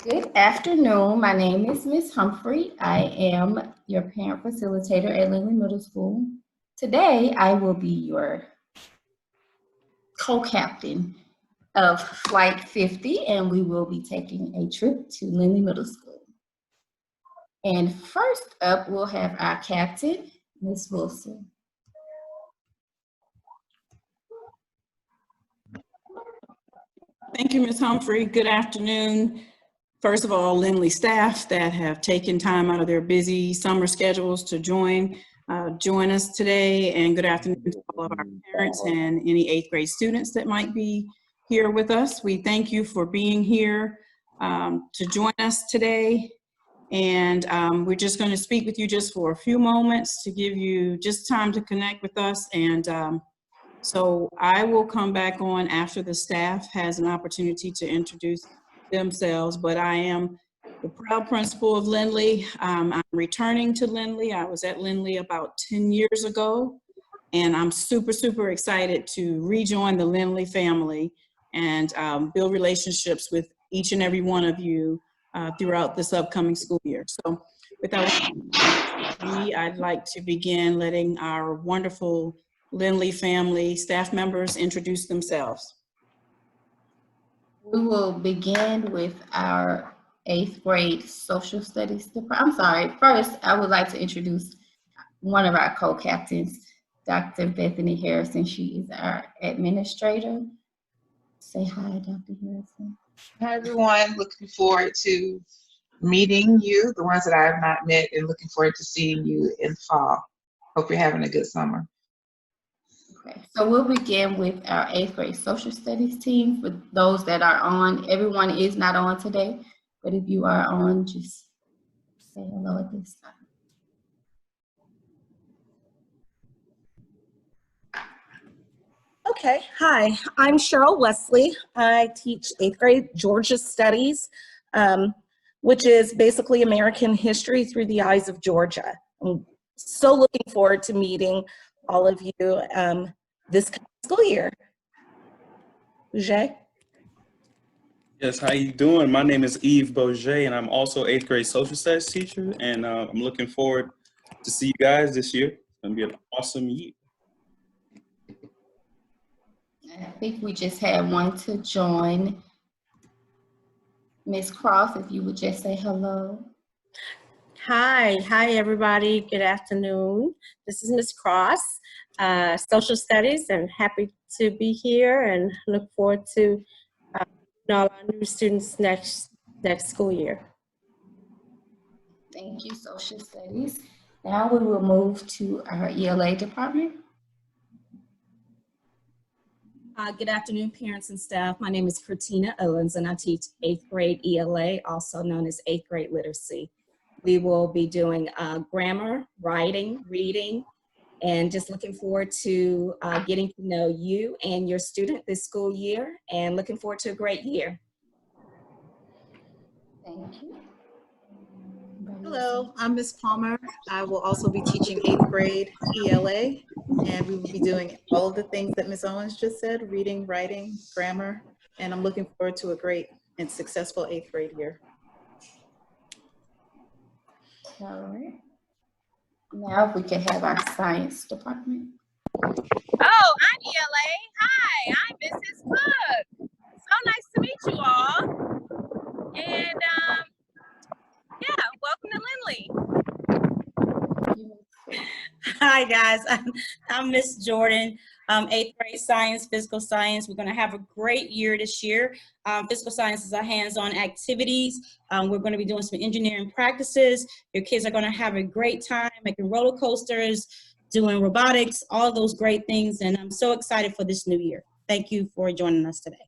Good afternoon. My name is Ms. Humphrey. I am your parent facilitator at Lindley Middle School. Today, I will be your co-captain of Flight 50, and we will be taking a trip to Lindley Middle School. And first up, we'll have our captain, Ms. Wilson. Thank you, Ms. Humphrey. Good afternoon. First of all, Lindley staff that have taken time out of their busy summer schedules to join us today, and good afternoon to all of our parents and any 8th grade students that might be here with us. We thank you for being here to join us today, and we're just going to speak with you just for a few moments to give you just time to connect with us, and so I will come back on after the staff has an opportunity to introduce themselves, but I am the proud principal of Lindley. I'm returning to Lindley. I was at Lindley about 10 years ago, and I'm super, super excited to rejoin the Lindley family and build relationships with each and every one of you throughout this upcoming school year. So without further ado, I'd like to begin letting our wonderful Lindley family staff members introduce themselves. We will begin with our 8th grade social studies department. I'm sorry, first I would like to introduce one of our co-captains, Dr. Bethany Harrison. She is our administrator. Say hi, Dr. Harrison. Hi everyone, looking forward to meeting you, the ones that I have not met, and looking forward to seeing you in fall. Hope you're having a good summer. Okay, so we'll begin with our 8th grade social studies team. For those that are on, everyone is not on today, but if you are on, just say hello at this time. Okay, hi, I'm Cheryl Wesley. I teach 8th grade Georgia Studies, which is basically American history through the eyes of Georgia. I'm so looking forward to meeting all of you this school year. Bourget? Yes, how you doing? My name is Yves Bourget, and I'm also 8th grade social studies teacher, and I'm looking forward to see you guys this year. It's gonna be an awesome year. I think we just had one to join. Ms. Cross, if you would just say hello. Hi everybody, good afternoon. This is Ms. Cross, Social Studies, and happy to be here and look forward to all our new students next school year. Thank you, Social Studies. Now we will move to our ELA department. Good afternoon, parents and staff. My name is Christina Owens, and I teach 8th grade ELA, also known as 8th grade literacy. We will be doing grammar, writing, reading, and just looking forward to getting to know you and your student this school year, and looking forward to a great year. Thank you. Hello, I'm Ms. Palmer. I will also be teaching 8th grade ELA, and we will be doing all of the things that Ms. Owens just said, reading, writing, grammar, and I'm looking forward to a great and successful 8th grade year. All right. Now if we can have our science department. Oh, I'm ELA. Hi, I'm Mrs. Cook. So nice to meet you all. And yeah, welcome to Lindley. Hi guys, I'm Miss Jordan, 8th grade science, physical science. We're gonna have a great year this year. Physical science is our hands-on activities. We're gonna be doing some engineering practices. Your kids are gonna have a great time making roller coasters, doing robotics, all those great things. And I'm so excited for this new year. Thank you for joining us today.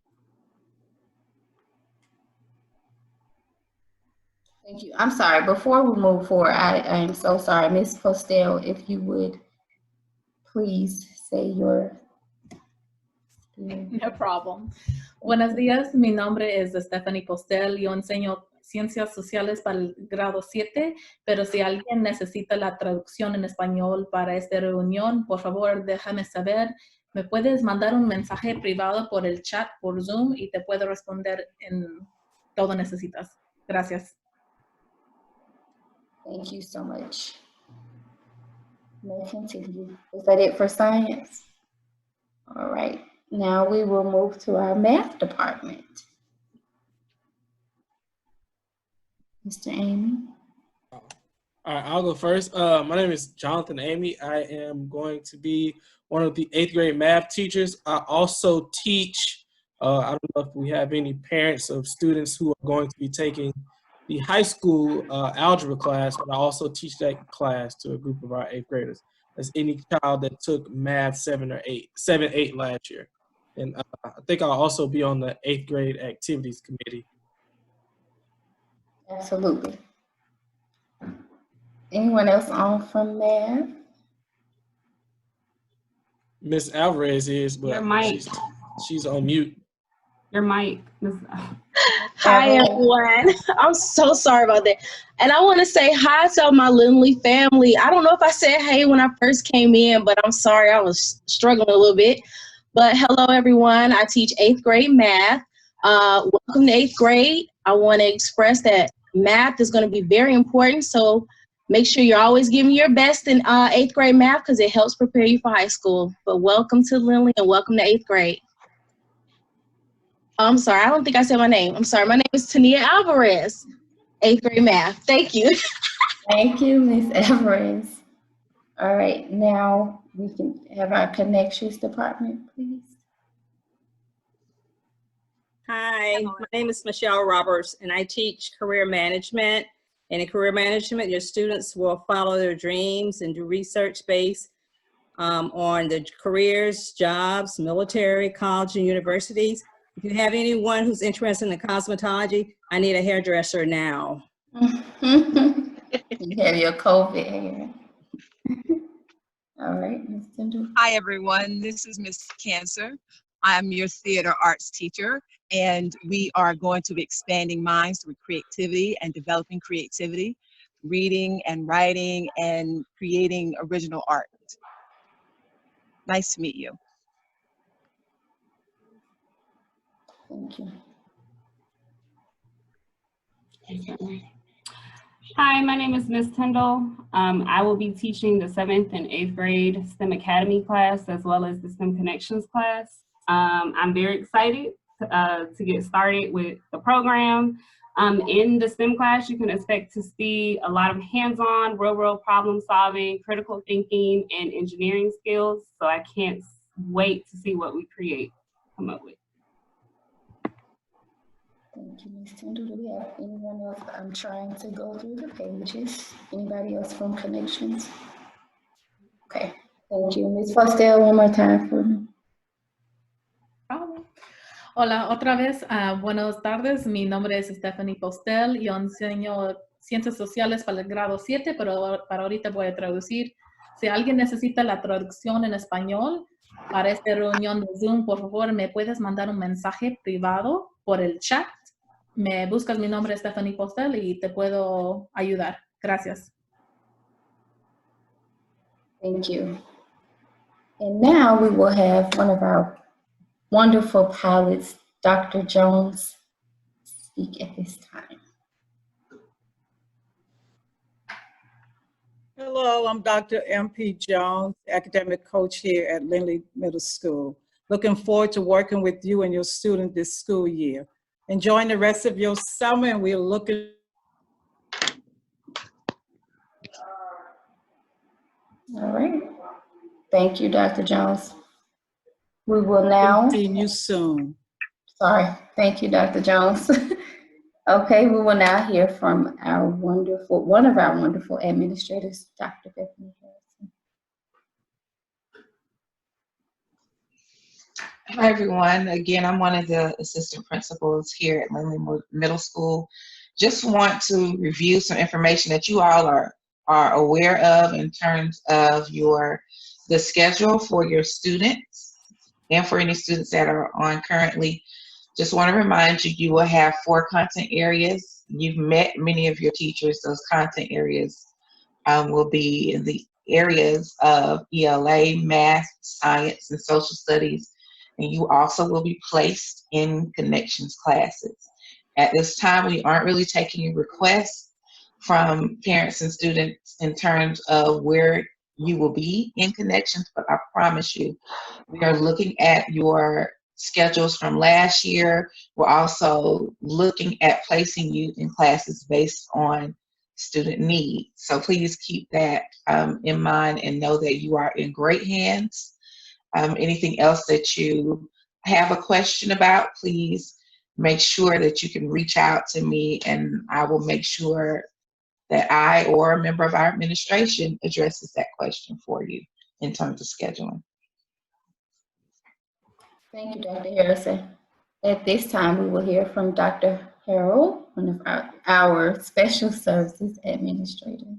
Thank you. I'm sorry, before we move forward, I am so sorry. Ms. Postel, if you would please say your... No problem. Buenos días, mi nombre es Stephanie Postel. Yo enseño Ciencias Sociales para el grado 7, pero si alguien necesita la traducción en español para esta reunión, por favor, déjame saber. Me puedes mandar un mensaje privado por el chat, por Zoom, y te puedo responder todo necesitas. Gracias. Thank you so much. May continue. Is that it for science? All right. Now we will move to our math department. Mr. Amy. All right, I'll go first. My name is Jonathan Amy. I am going to be one of the 8th grade math teachers. I also teach, I don't know if we have any parents of students who are going to be taking the high school algebra class, but I also teach that class to a group of our 8th graders. As any child that took math 7 or 8 last year. And I think I'll also be on the 8th grade activities committee. Absolutely. Anyone else on from math? Miss Alvarez is, but Your mic. she's on mute. Your mic. Hi, everyone. I'm so sorry about that. And I want to say hi to my Lindley family. I don't know if I said hey when I first came in, but I'm sorry. I was struggling a little bit. But hello, everyone. I teach 8th grade math. Welcome to 8th grade. I want to express that math is going to be very important. So make sure you're always giving your best in 8th grade math because it helps prepare you for high school. But welcome to Lindley and welcome to 8th grade. I'm sorry, I don't think I said my name. I'm sorry, my name is Tania Alvarez, 8th grade math. Thank you. Thank you, Ms. Alvarez. All right, now we can have our connections department, please. Hi, my name is Michelle Roberts, and I teach career management. And in career management, your students will follow their dreams and do research based on the careers, jobs, military, college, and universities. If you have anyone who's interested in the cosmetology, I need a hairdresser now. You have your COVID hair. All right, Ms. Tindall. Hi, everyone. This is Miss Cancer. I'm your theater arts teacher, and we are going to be expanding minds through creativity and developing creativity, reading and writing and creating original art. Nice to meet you. Thank you. Hi, my name is Ms. Tyndall. I will be teaching the 7th and 8th grade STEM Academy class as well as the STEM Connections class. I'm very excited to get started with the program. In the STEM class, you can expect to see a lot of hands-on, real-world problem solving, critical thinking, and engineering skills. So I can't wait to see what we come up with. Thank you, Ms. Tyndall. Do we have anyone else? I'm trying to go through the pages. Anybody else from Connections? Okay, thank you. Ms. Postel, one more time for me. Hola, otra vez. Buenas tardes. Mi nombre es Stephanie Postel. Yo enseño Ciencias Sociales para el grado 7, pero para ahorita voy a traducir. Si alguien necesita la traducción en español para esta reunión de Zoom, por favor, me puedes mandar un mensaje privado por el chat. Me buscas mi nombre, Stephanie Postel, y te puedo ayudar. Gracias. Thank you. And now we will have one of our wonderful pilots, Dr. Jones, speak at this time. Hello, I'm Dr. MP Jones, academic coach here at Lindley Middle School. Looking forward to working with you and your student this school year. Enjoying the rest of your summer, and we're looking. All right. Thank you, Dr. Jones. We will now. Seeing you soon. Sorry. Thank you, Dr. Jones. Okay, we will now hear from one of our wonderful administrators, Dr. Bethany Harrison. Hi, everyone. Again, I'm one of the assistant principals here at Lindley Middle School. Just want to review some information that you all are aware of in terms of the schedule for your students and for any students that are on currently. Just want to remind you, you will have 4 content areas. You've met many of your teachers. Those content areas will be in the areas of ELA, math, science, and social studies. And you also will be placed in connections classes. At this time, we aren't really taking requests from parents and students in terms of where you will be in Connections, but I promise you, we are looking at your schedules from last year. We're also looking at placing you in classes based on student need. So please keep that in mind and know that you are in great hands. Anything else that you have a question about, please make sure that you can reach out to me, and I will make sure that I or a member of our administration addresses that question for you in terms of scheduling. Thank you, Dr. Harrison. At this time, we will hear from Dr. Harold, one of our Special Services Administrator.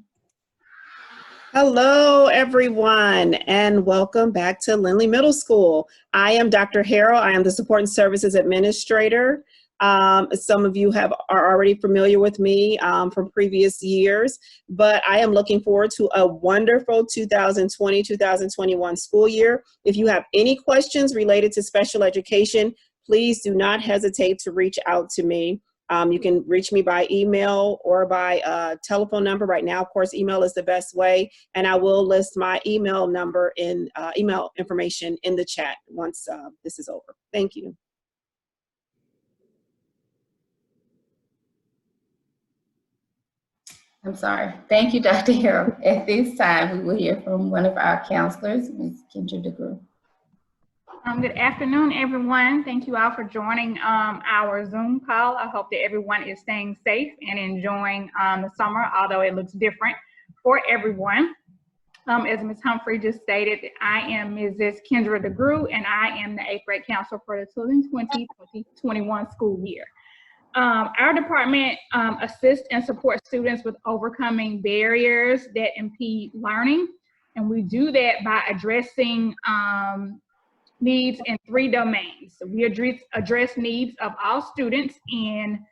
Hello, everyone, and welcome back to Lindley Middle School. I am Dr. Harrell. I am the Support and Services Administrator. Some of you are already familiar with me from previous years, but I am looking forward to a wonderful 2020-2021 school year. If you have any questions related to special education, please do not hesitate to reach out to me. You can reach me by email or by telephone number. Right now, of course, email is the best way, and I will list my email number in email information in the chat once this is over. Thank you. I'm sorry. Thank you, Dr. Harold. At this time, we will hear from one of our counselors, Ms. Kendra DeGrew. Good afternoon, everyone. Thank you all for joining our Zoom call. I hope that everyone is staying safe and enjoying the summer, although it looks different for everyone. As Ms. Humphrey just stated, I am Mrs. Kendra DeGrew, and I am the 8th grade counselor for the 2020-2021 school year. Our department assists and supports students with overcoming barriers that impede learning, and we do that by addressing needs in 3 domains. So we address needs of all students in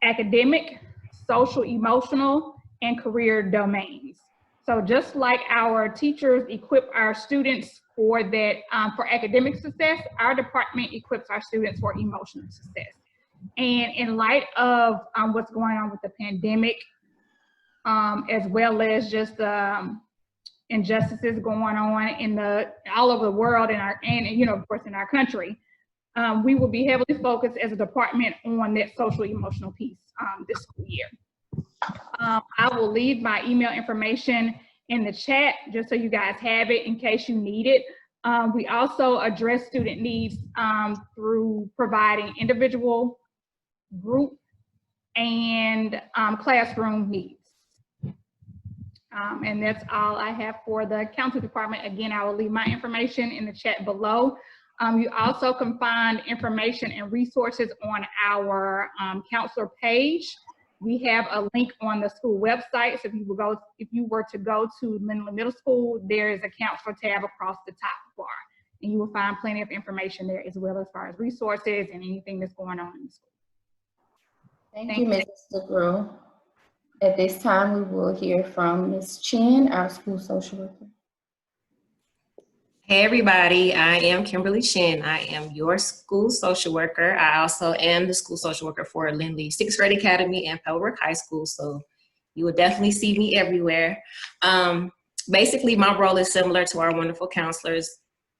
academic, social, emotional, and career domains. So just like our teachers equip our students for that for academic success, our department equips our students for emotional success. And in light of what's going on with the pandemic, as well as just injustices going on in all over the world and you know, of course, in our country, we will be heavily focused as a department on that social emotional piece this school year. I will leave my email information in the chat just so you guys have it in case you need it. We also address student needs through providing individual, group, and classroom needs. And that's all I have for the counseling department. Again, I will leave my information in the chat below. You also can find information and resources on our counselor page. We have a link on the school website. So if you were to go to Lindley Middle School, there is a counselor tab across the top bar. And you will find plenty of information there as well as far as resources and anything that's going on in the school. Thank you, Mrs. DeGrew. At this time, we will hear from Ms. Chen, our school social worker. Hey everybody, I am Kimberly Shin. I am your school social worker. I also am the school social worker for Lindley 6th Grade Academy and Pebblebrook High School, so you will definitely see me everywhere. Basically, my role is similar to our wonderful counselors,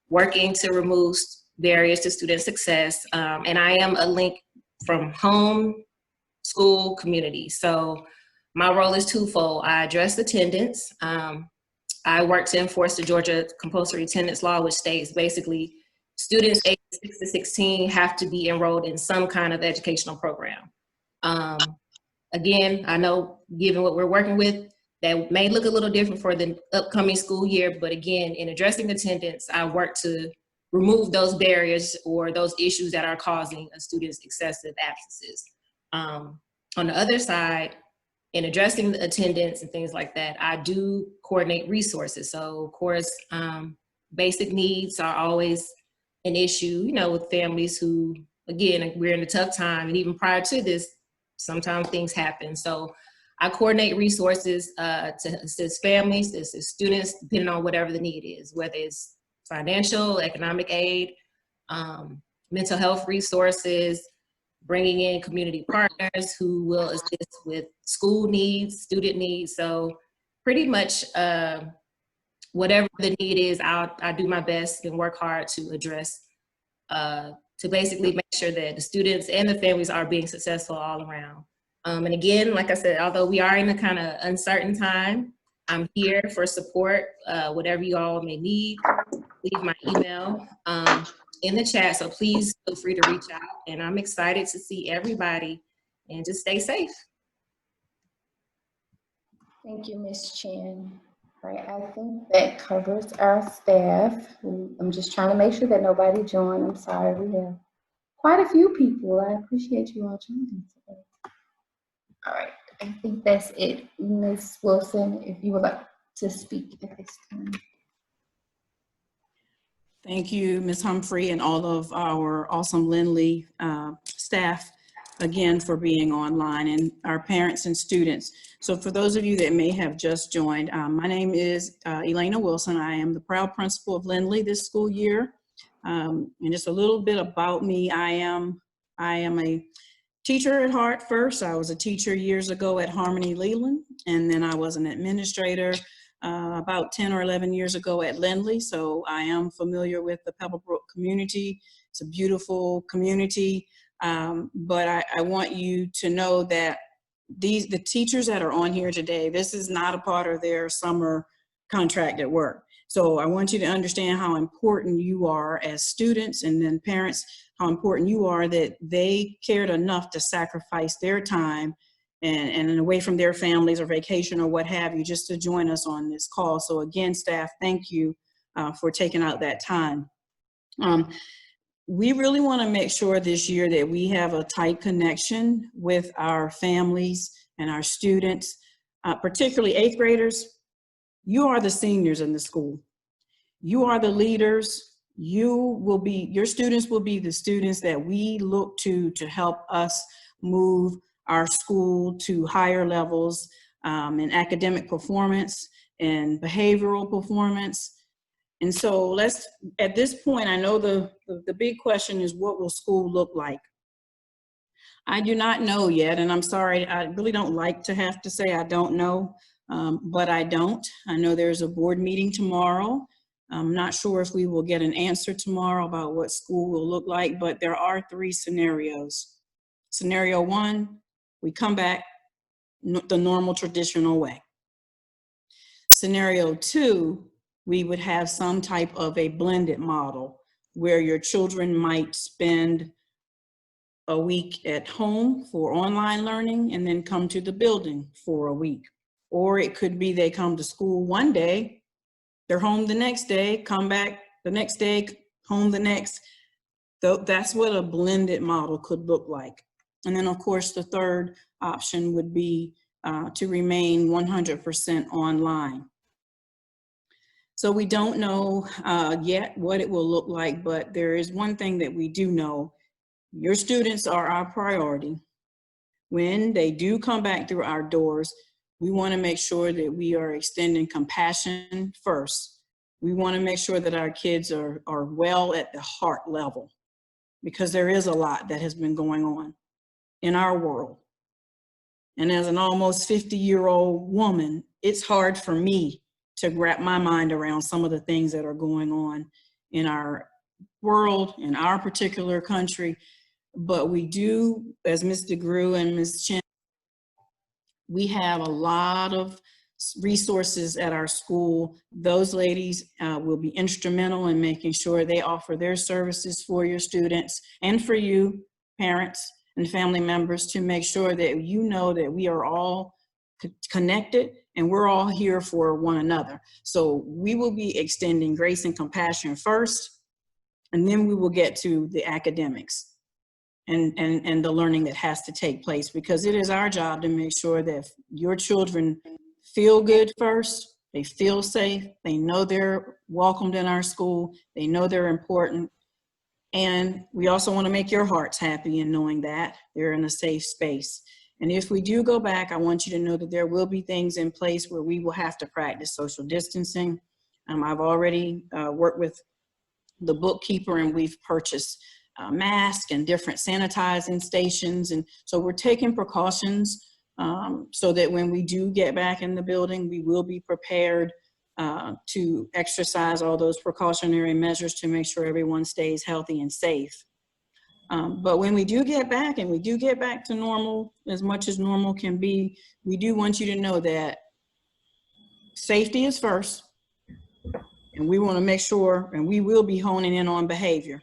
working to remove barriers to student success, and I am a link from home, school, community. So my role is twofold. I address attendance. I work to enforce the Georgia compulsory attendance law, which states basically students aged 6 to 16 have to be enrolled in some kind of educational program. Again, I know given what we're working with, that may look a little different for the upcoming school year, but again, in addressing attendance, I work to remove those barriers or those issues that are causing a student's excessive absences. On the other side, in addressing the attendance and things like that, I do coordinate resources. So of course, basic needs are always an issue, you know, with families who, again, we're in a tough time, and even prior to this, sometimes things happen. So I coordinate resources to assist families, to assist students, depending on whatever the need is, whether it's financial, economic aid, mental health resources, bringing in community partners who will assist with school needs, student needs. So pretty much whatever the need is, I'll do my best and work hard to address, to basically make sure that the students and the families are being successful all around. And again, like I said, although we are in a kind of uncertain time, I'm here for support, whatever you all may need. Leave my email in the chat, so please feel free to reach out. And I'm excited to see everybody, and just stay safe. Thank you, Ms. Chin. All right, I think that covers our staff. I'm just trying to make sure that nobody joined. I'm sorry, we have quite a few people. I appreciate you all joining today. All right, I think that's it. Ms. Wilson, if you would like to speak at this time. Thank you, Ms. Humphrey, and all of our awesome Lindley staff, again, for being online, and our parents and students. So for those of you that may have just joined, my name is Elena Wilson. I am the proud principal of Lindley this school year. And just a little bit about me, I am a teacher at heart first. I was a teacher years ago at Harmony Leland, and then I was an administrator about 10 or 11 years ago at Lindley. So I am familiar with the Pebblebrook community. It's a beautiful community. But I want you to know that the teachers that are on here today, this is not a part of their summer contract at work. So I want you to understand how important you are as students, and then parents, how important you are that they cared enough to sacrifice their time and away from their families or vacation or what have you, just to join us on this call. So again, staff, thank you for taking out that time. We really want to make sure this year that we have a tight connection with our families and our students, particularly 8th graders. You are the seniors in the school. You are the leaders. Your students will be the students that we look to help us move our school to higher levels in academic performance and behavioral performance. And so at this point, I know the big question is, what will school look like? I do not know yet, and I'm sorry, I really don't like to have to say I don't know, but I don't. I know there's a board meeting tomorrow. I'm not sure if we will get an answer tomorrow about what school will look like, but there are 3 scenarios. Scenario 1, we come back the normal traditional way. Scenario 2, we would have some type of a blended model where your children might spend a week at home for online learning and then come to the building for a week. Or it could be they come to school one day, they're home the next day, come back the next day, home the next. So that's what a blended model could look like. And then of course, the third option would be to remain 100% online. So we don't know yet what it will look like, but there is one thing that we do know. Your students are our priority. When they do come back through our doors, we want to make sure that we are extending compassion first. We want to make sure that our kids are well at the heart level, because there is a lot that has been going on in our world. And as an almost 50-year-old woman, it's hard for me to wrap my mind around some of the things that are going on in our world, in our particular country. But we do, as Ms. DeGrew and Ms. Chin, we have a lot of resources at our school. Those ladies will be instrumental in making sure they offer their services for your students and for you, parents and family members, to make sure that you know that we are all connected and we're all here for one another. So we will be extending grace and compassion first, and then we will get to the academics and the learning that has to take place, because it is our job to make sure that your children feel good first, they feel safe, they know they're welcomed in our school, they know they're important. And we also want to make your hearts happy in knowing that they're in a safe space. And if we do go back, I want you to know that there will be things in place where we will have to practice social distancing. I've already worked with the bookkeeper, and we've purchased masks and different sanitizing stations. And so we're taking precautions so that when we do get back in the building, we will be prepared to exercise all those precautionary measures to make sure everyone stays healthy and safe. But when we do get back, and we do get back to normal, as much as normal can be, we do want you to know that safety is first, and we want to make sure, and we will be honing in on behavior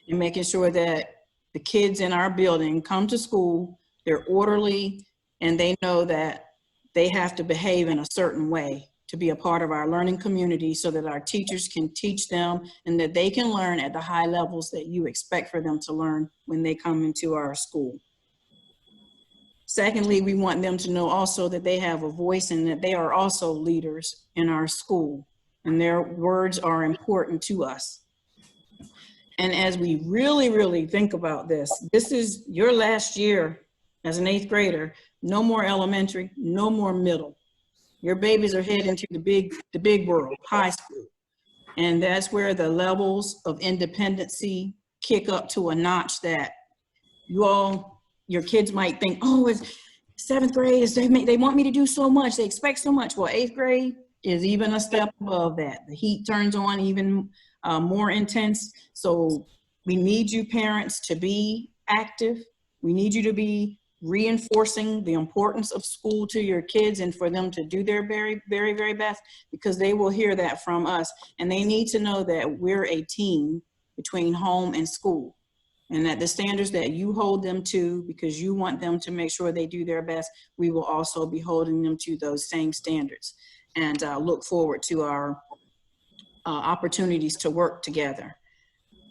and making sure that the kids in our building come to school, they're orderly, and they know that they have to behave in a certain way to be a part of our learning community so that our teachers can teach them and that they can learn at the high levels that you expect for them to learn when they come into our school. Secondly, we want them to know also that they have a voice and that they are also leaders in our school, and their words are important to us. And as we really, really think about this, this is your last year as an 8th grader. No more elementary, no more middle. Your babies are heading to the big world, high school. And that's where the levels of independency kick up to a notch that your kids might think, oh, it's 7th grade, they want me to do so much, they expect so much. Well, 8th grade is even a step above that. The heat turns on even more intense. So we need you parents to be active. We need you to be reinforcing the importance of school to your kids and for them to do their very, very, very best, because they will hear that from us. And they need to know that we're a team between home and school, and that the standards that you hold them to, because you want them to make sure they do their best, we will also be holding them to those same standards. And look forward to our opportunities to work together.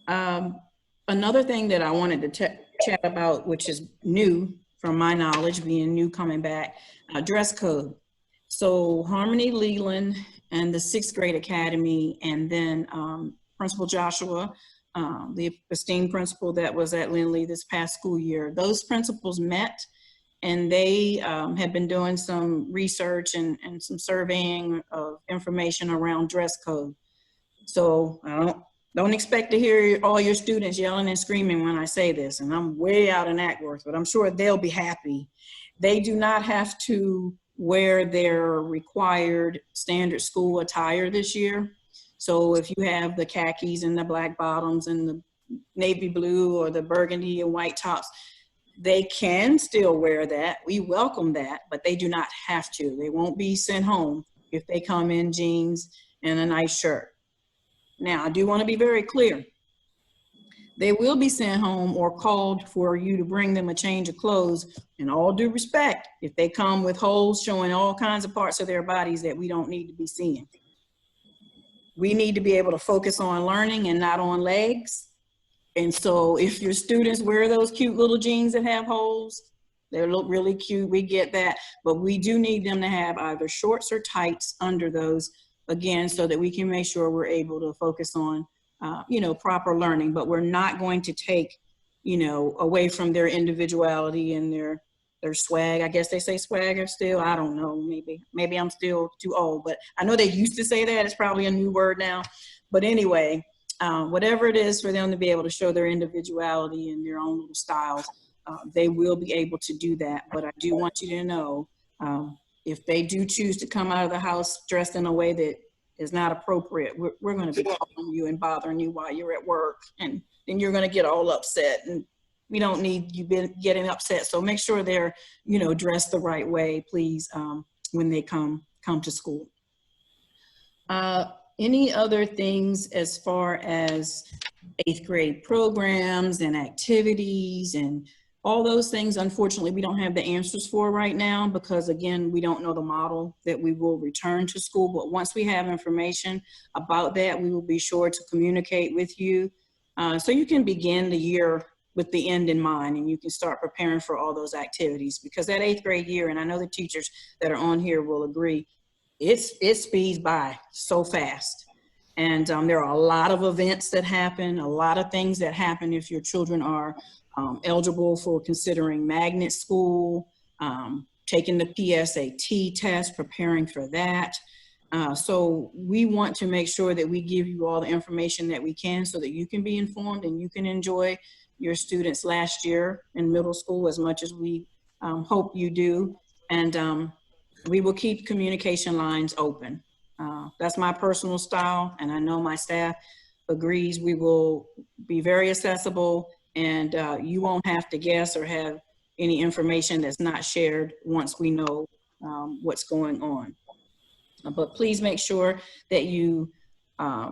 Another thing that I wanted to chat about, which is new from my knowledge, being new coming back, dress code. So Harmony Leland and the 6th grade academy, and then Principal Joshua, the esteemed principal that was at Lindley this past school year, those principals met, and they have been doing some research and some surveying of information around dress code. So don't expect to hear all your students yelling and screaming when I say this, and I'm way out in Ackworth, but I'm sure they'll be happy. They do not have to wear their required standard school attire this year. So if you have the khakis and the black bottoms and the navy blue or the burgundy and white tops, they can still wear that. We welcome that, but they do not have to. They won't be sent home if they come in jeans and a nice shirt. Now, I do want to be very clear. They will be sent home or called for you to bring them a change of clothes. In all due respect, if they come with holes showing all kinds of parts of their bodies that we don't need to be seeing. We need to be able to focus on learning and not on legs. And so if your students wear those cute little jeans that have holes, they look really cute, we get that. But we do need them to have either shorts or tights under those, again, so that we can make sure we're able to focus on, proper learning. But we're not going to take, away from their individuality and their swag. I guess they say swagger still. I don't know. Maybe I'm still too old, but I know they used to say that. It's probably a new word now. But anyway, whatever it is for them to be able to show their individuality and their own little styles, they will be able to do that. But I do want you to know, if they do choose to come out of the house dressed in a way that is not appropriate, we're going to be calling you and bothering you while you're at work, and then you're going to get all upset, and we don't need you getting upset. So make sure they're, dressed the right way, please, when they come to school. Any other things as far as 8th grade programs and activities and all those things? Unfortunately, we don't have the answers for right now because, again, we don't know the model that we will return to school. But once we have information about that, we will be sure to communicate with you so you can begin the year with the end in mind, and you can start preparing for all those activities, because that 8th grade year, and I know the teachers that are on here will agree, it speeds by so fast. And there are a lot of events that happen, a lot of things that happen if your children are eligible for considering magnet school, taking the PSAT test, preparing for that. So we want to make sure that we give you all the information that we can so that you can be informed and you can enjoy your students' last year in middle school as much as we hope you do. And we will keep communication lines open. That's my personal style, and I know my staff agrees. We will be very accessible, and you won't have to guess or have any information that's not shared once we know what's going on. But please make sure that you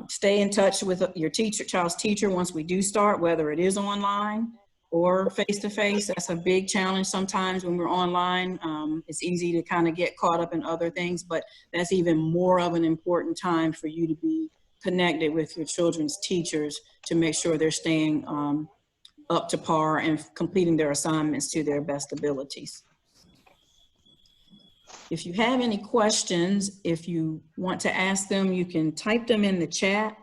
stay in touch with your child's teacher once we do start, whether it is online or face-to-face. That's a big challenge sometimes when we're online. It's easy to kind of get caught up in other things, but that's even more of an important time for you to be connected with your children's teachers to make sure they're staying up to par and completing their assignments to their best abilities. If you have any questions, if you want to ask them, you can type them in the chat.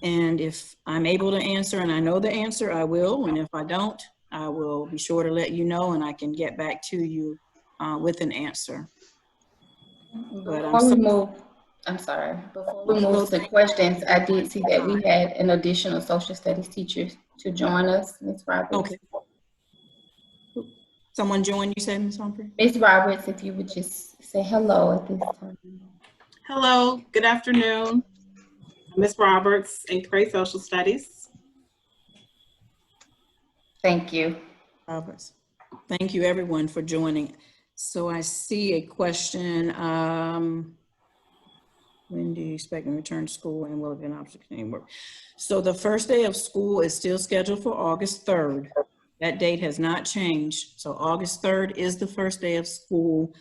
And if I'm able to answer and I know the answer, I will. And if I don't, I will be sure to let you know and I can get back to you with an answer. But I'm sorry. Before we move to questions, I did see that we had an additional social studies teacher to join us, Ms. Roberts. Okay. Someone joined, you said, Ms. Humphrey? Ms. Roberts, if you would just say hello at this time. Hello, good afternoon. Ms. Roberts, 8th grade social studies. Thank you. Roberts. Thank you everyone for joining. So I see a question. When do you expect to return to school and will it be an option to continue work? So the first day of school is still scheduled for August 3rd. That date has not changed. So August 3rd is the first day of school.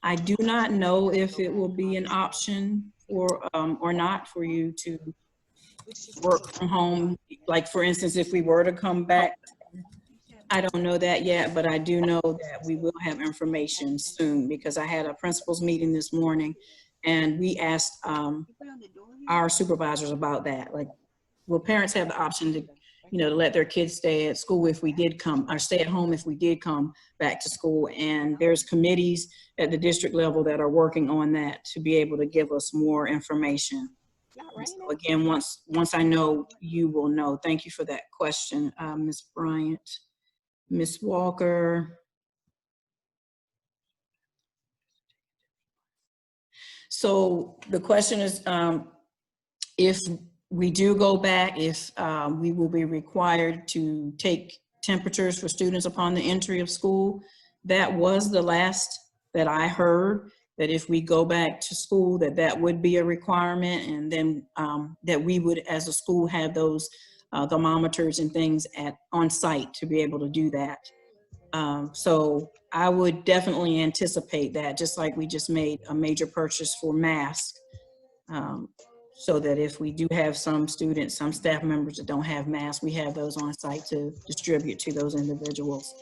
I do not know if it will be an option or not for you to work from home. Like for instance, if we were to come back, I don't know that yet, but I do know that we will have information soon because I had a principals meeting this morning and we asked our supervisors about that. Like, will parents have the option to, to let their kids stay at school if we did come, or stay at home if we did come back to school? And there's committees at the district level that are working on that to be able to give us more information. So again, once I know, you will know. Thank you for that question, Ms. Bryant. Ms. Walker. So the question is, if we do go back, if we will be required to take temperatures for students upon the entry of school. That was the last that I heard, that if we go back to school, that would be a requirement, and then that we would, as a school, have those thermometers and things on site to be able to do that. So I would definitely anticipate that, just like we just made a major purchase for masks, so that if we do have some students, some staff members that don't have masks, we have those on site to distribute to those individuals.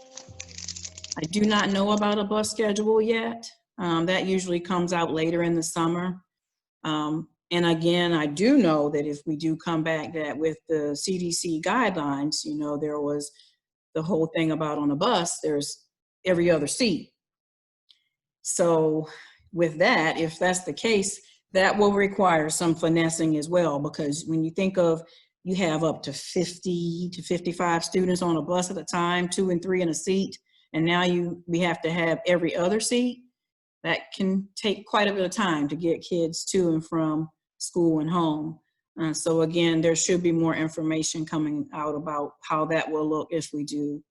I do not know about a bus schedule yet. That usually comes out later in the summer. And again, I do know that if we do come back, that with the CDC guidelines, there was the whole thing about on a bus, there's every other seat. So with that, if that's the case, that will require some finessing as well, because when you think of, you have up to 50 to 55 students on a bus at a time, 2 and 3 in a seat, and now we have to have every other seat. That can take quite a bit of time to get kids to and from school and home. So again, there should be more information coming out about how that will look if we do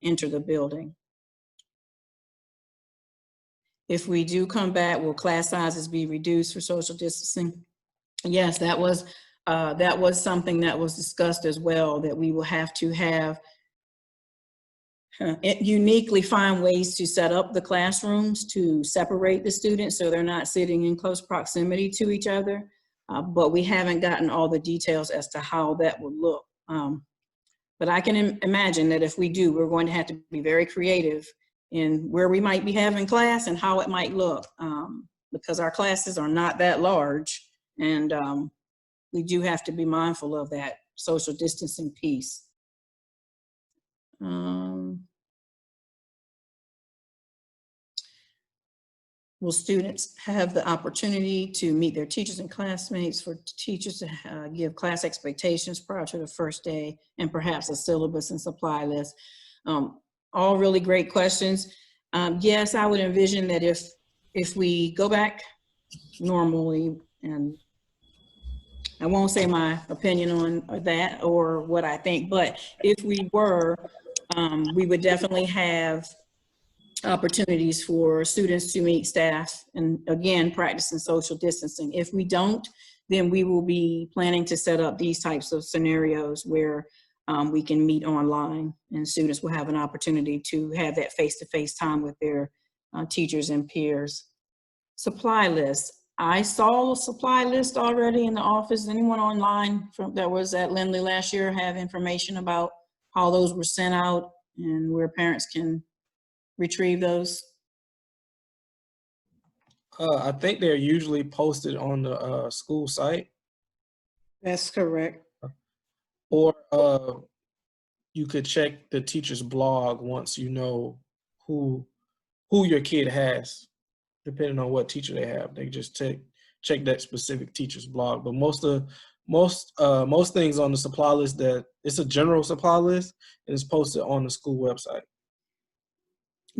enter the building. If we do come back, will class sizes be reduced for social distancing? Yes, that was something that was discussed as well, that we will have to have uniquely find ways to set up the classrooms to separate the students so they're not sitting in close proximity to each other. But we haven't gotten all the details as to how that will look. But I can imagine that if we do, we're going to have to be very creative in where we might be having class and how it might look, because our classes are not that large, and we do have to be mindful of that social distancing piece. will students have the opportunity to meet their teachers and classmates, for teachers to give class expectations prior to the first day, and perhaps a syllabus and supply list? All really great questions. Yes, I would envision that if we go back normally, and I won't say my opinion on that or what I think, but if we were, we would definitely have opportunities for students to meet staff and, again, practicing social distancing. If we don't, then we will be planning to set up these types of scenarios where we can meet online and students will have an opportunity to have that face-to-face time with their teachers and peers. Supply list. I saw a supply list already in the office. Anyone online that was at Lindley last year have information about how those were sent out and where parents can retrieve those? I think they're usually posted on the school site. That's correct. Or you could check the teacher's blog once you know who your kid has, depending on what teacher they have. They just check that specific teacher's blog. But most things on the supply list, that it's a general supply list, and it's posted on the school website.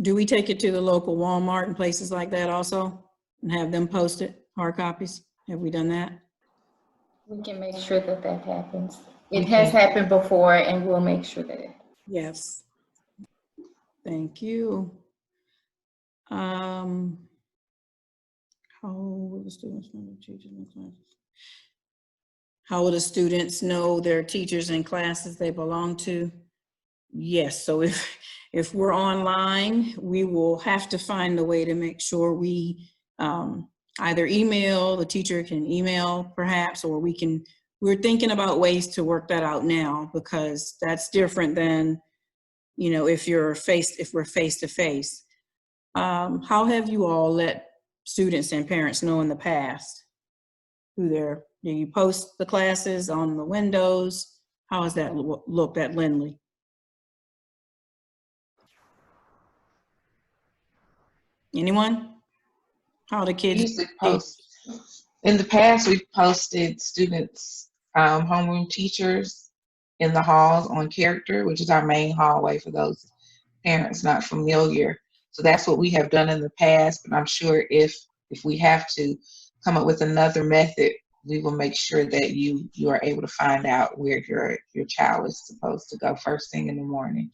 Do we take it to the local Walmart and places like that also and have them post it, hard copies? Have we done that? We can make sure that that happens. It has happened before, and we'll make sure that it. Yes. Thank you. How will the students know their teachers and classes? How will the students know their teachers and classes they belong to? Yes, so if we're online, we will have to find a way to make sure we either email, the teacher can email perhaps, or we're thinking about ways to work that out now, because that's different than, if we're face to face. How have you all let students and parents know in the past who do you post the classes on the windows? How has that looked at Lindley? Anyone? How the kids? We used to post, in the past, we've posted students, homeroom teachers in the halls on Character, which is our main hallway for those parents not familiar. So that's what we have done in the past, but I'm sure if we have to come up with another method, we will make sure that you are able to find out where your child is supposed to go first thing in the morning.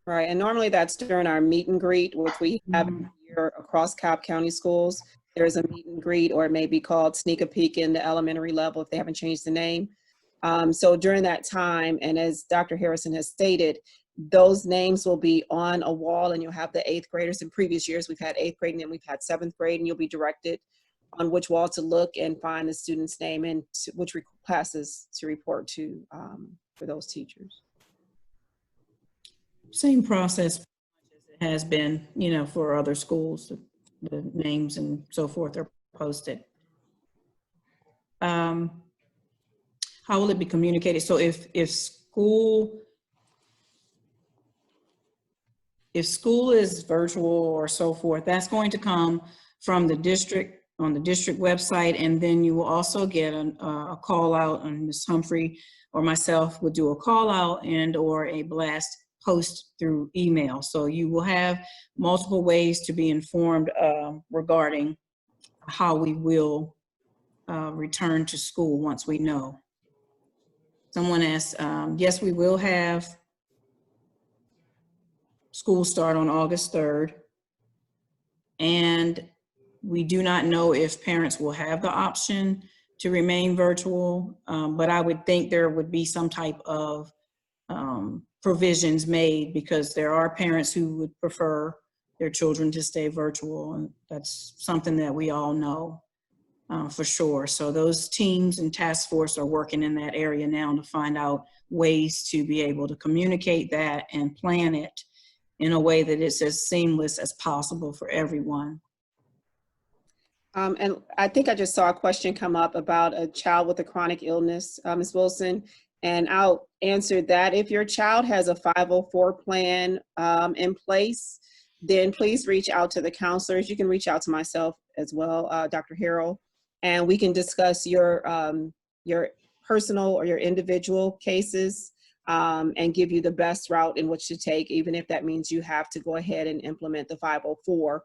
Right, and normally that's during our meet and greet, which we have here across Cobb County schools. There's a meet and greet, or it may be called Sneak a Peek in the elementary level if they haven't changed the name. So during that time, and as Dr. Harrison has stated, those names will be on a wall, and you'll have the 8th graders. In previous years, we've had 8th grade and then we've had 7th grade, and you'll be directed on which wall to look and find the student's name and which classes to report to for those teachers. Same process as it has been, for other schools. The names and so forth are posted. How will it be communicated? So if school is virtual or so forth, that's going to come from the district, on the district website, and then you will also get a call out, and Ms. Humphrey or myself would do a call out and or a blast post through email. So you will have multiple ways to be informed regarding how we will return to school once we know. Someone asked, yes, we will have school start on August 3rd. And we do not know if parents will have the option to remain virtual, but I would think there would be some type of provisions made, because there are parents who would prefer their children to stay virtual, and that's something that we all know for sure. So those teams and task force are working in that area now to find out ways to be able to communicate that and plan it in a way that it's as seamless as possible for everyone. And I think I just saw a question come up about a child with a chronic illness, Ms. Wilson, and I'll answer that. If your child has a 504 plan in place, then please reach out to the counselors. You can reach out to myself as well, Dr. Harrell, and we can discuss your personal or your individual cases and give you the best route in which to take, even if that means you have to go ahead and implement the 504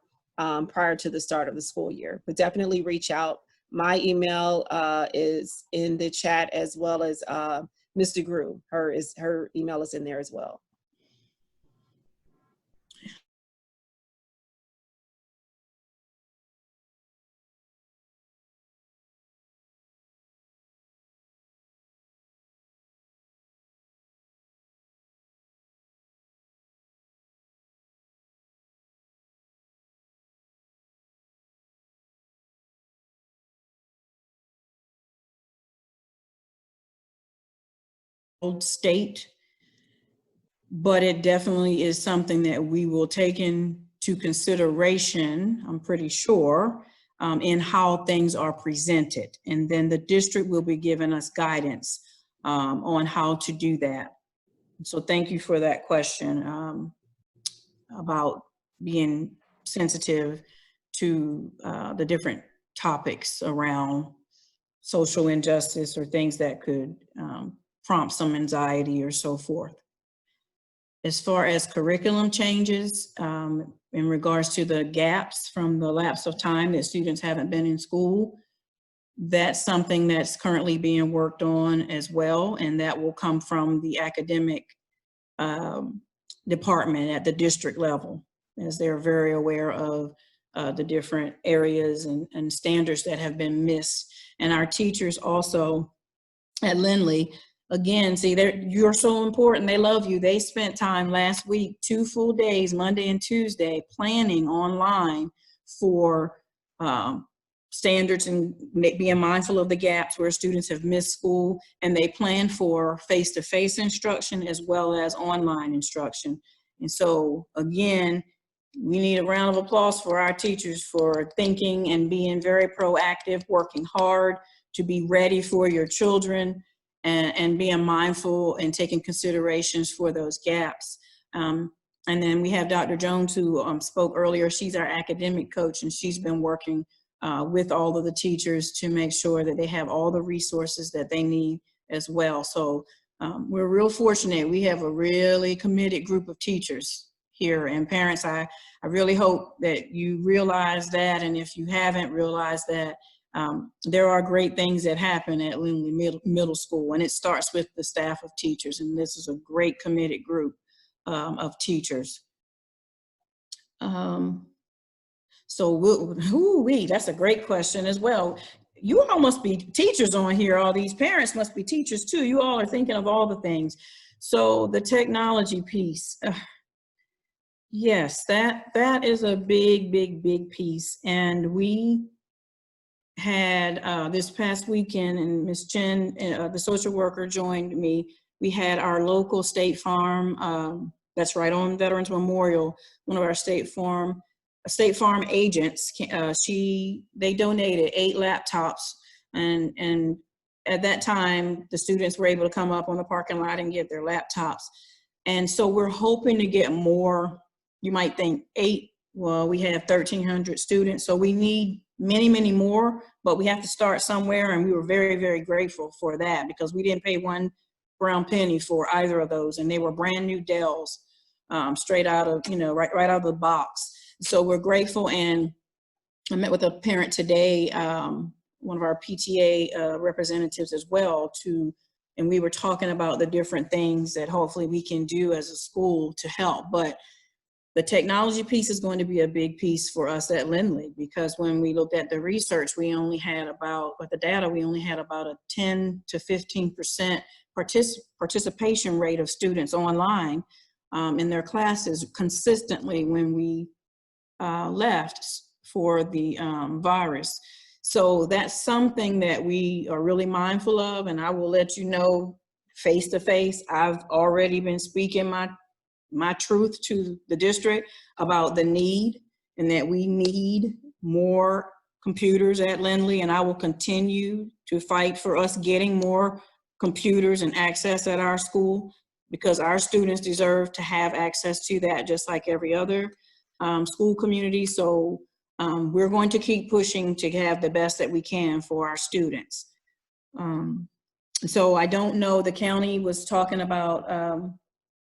prior to the start of the school year. But definitely reach out. My email is in the chat, as well as Ms. DeGrew. Her email is in there as well. Old state, but it definitely is something that we will take into consideration, I'm pretty sure, in how things are presented. And then the district will be giving us guidance on how to do that. So thank you for that question about being sensitive to the different topics around social injustice or things that could prompt some anxiety or so forth. As far as curriculum changes, in regards to the gaps from the lapse of time that students haven't been in school, that's something that's currently being worked on as well, and that will come from the academic department at the district level, as they're very aware of the different areas and standards that have been missed. And our teachers also at Lindley, again, see, you're so important. They love you. They spent time last week, 2 full days, Monday and Tuesday, planning online for standards and being mindful of the gaps where students have missed school. And they plan for face-to-face instruction as well as online instruction. And so, again, we need a round of applause for our teachers for thinking and being very proactive, working hard to be ready for your children, and being mindful and taking considerations for those gaps. And then we have Dr. Jones, who spoke earlier. She's our academic coach, and she's been working with all of the teachers to make sure that they have all the resources that they need as well. So we're real fortunate. We have a really committed group of teachers here, and parents, I really hope that you realize that, and if you haven't realized that, there are great things that happen at Lindley Middle School, and it starts with the staff of teachers, and this is a great committed group of teachers. That's a great question as well. You all must be teachers on here. All these parents must be teachers too. You all are thinking of all the things. So the technology piece, yes, that is a big piece. And we had this past weekend, and Ms. Chen, the social worker, joined me. We had our local State Farm, that's right on Veterans Memorial, one of our State Farm agents, they donated 8 laptops, and at that time, the students were able to come up on the parking lot and get their laptops. And so we're hoping to get more. You might think 8, well, we have 1,300 students, so we need many more, but we have to start somewhere, and we were very grateful for that, because we didn't pay 1 brown penny for either of those, and they were brand new Dells, straight out of, right out of the box. So we're grateful. And I met with a parent today, one of our PTA representatives as well, and we were talking about the different things that hopefully we can do as a school to help. But the technology piece is going to be a big piece for us at Lindley, because when we looked at the research, we only had about a 10 to 15% participation rate of students online in their classes consistently when we left for the virus. So that's something that we are really mindful of, and I will let you know face to face. I've already been speaking my truth to the district about the need, and that we need more computers at Lindley, and I will continue to fight for us getting more computers and access at our school, because our students deserve to have access to that just like every other school community. So we're going to keep pushing to have the best that we can for our students. So I don't know, the county was talking about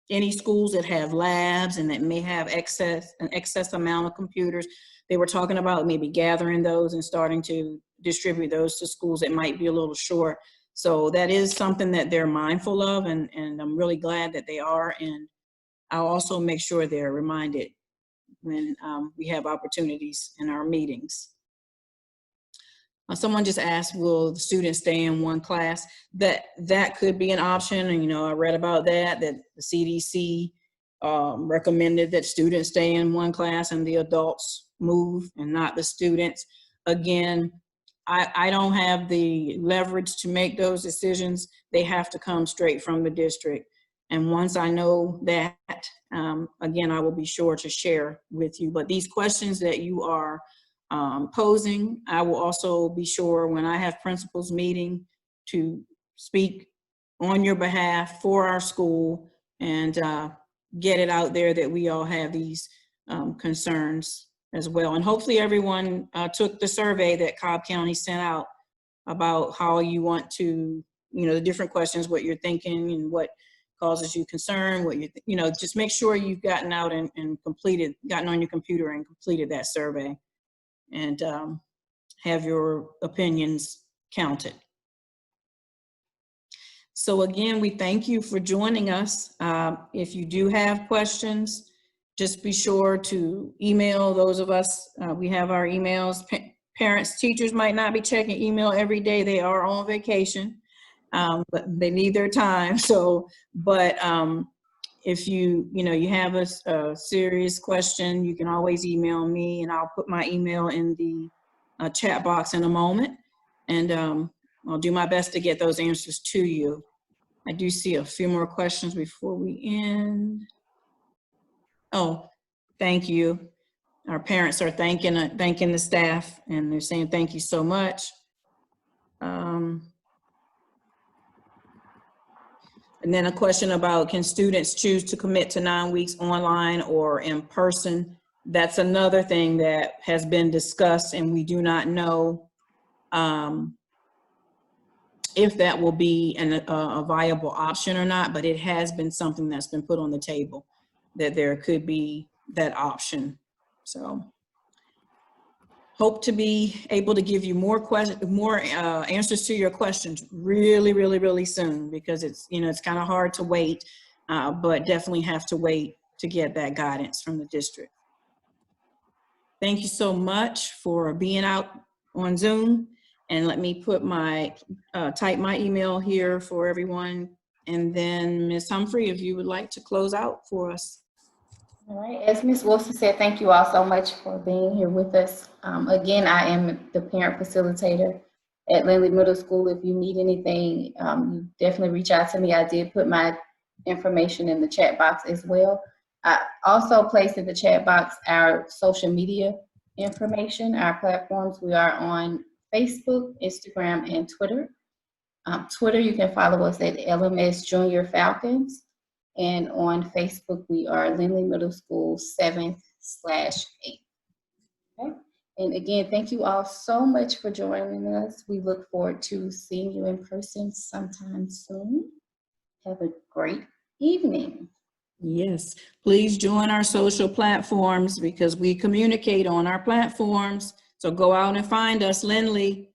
any schools that have labs and that may have an excess amount of computers. They were talking about maybe gathering those and starting to distribute those to schools that might be a little short. So that is something that they're mindful of, and I'm really glad that they are. And I'll also make sure they're reminded when we have opportunities in our meetings. Someone just asked, will the students stay in one class? That could be an option. And, you know, I read about that the CDC recommended that students stay in one class and the adults move and not the students. Again, I don't have the leverage to make those decisions. They have to come straight from the district. And once I know that, again, I will be sure to share with you. But these questions that you are posing, I will also be sure when I have principals meeting to speak on your behalf for our school and get it out there that we all have these concerns as well. And hopefully everyone took the survey that Cobb County sent out about how you want to, you know, the different questions, what you're thinking and what causes you concern, what you know, just make sure you've gotten out and gotten on your computer and completed that survey and have your opinions counted. So again, we thank you for joining us. If you do have questions, just be sure to email those of us. We have our emails. Parents, teachers might not be checking email every day. They are on vacation, but they need their time. So, but if you have a serious question, you can always email me, and I'll put my email in the chat box in a moment, and I'll do my best to get those answers to you. I do see a few more questions before we end. Oh, thank you. Our parents are thanking the staff, and they're saying thank you so much. And then a question about, can students choose to commit to 9 weeks online or in person? That's another thing that has been discussed, and we do not know if that will be a viable option or not, but it has been something that's been put on the table, that there could be that option. So hope to be able to give you more answers to your questions really soon, because it's, you know, it's kind of hard to wait, but definitely have to wait to get that guidance from the district. Thank you so much for being out on Zoom, and let me put my type my email here for everyone, and then Ms. Humphrey, if you would like to close out for us. All right, as Ms. Wilson said, thank you all so much for being here with us. Again, I am the parent facilitator at Lindley Middle School. If you need anything, you definitely reach out to me. I did put my information in the chat box as well. I also placed in the chat box our social media information, our platforms. We are on Facebook, Instagram, and Twitter. Twitter, you can follow us at LMS Junior Falcons. And on Facebook, we are Lindley Middle School 7th/8th. Okay. And again, thank you all so much for joining us. We look forward to seeing you in person sometime soon. Have a great evening. Yes, please join our social platforms, because we communicate on our platforms. So go out and find us, Lindley.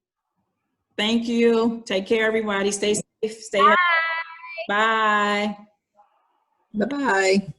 Thank you. Take care, everybody. Stay safe. Stay healthy. Bye. Bye-bye.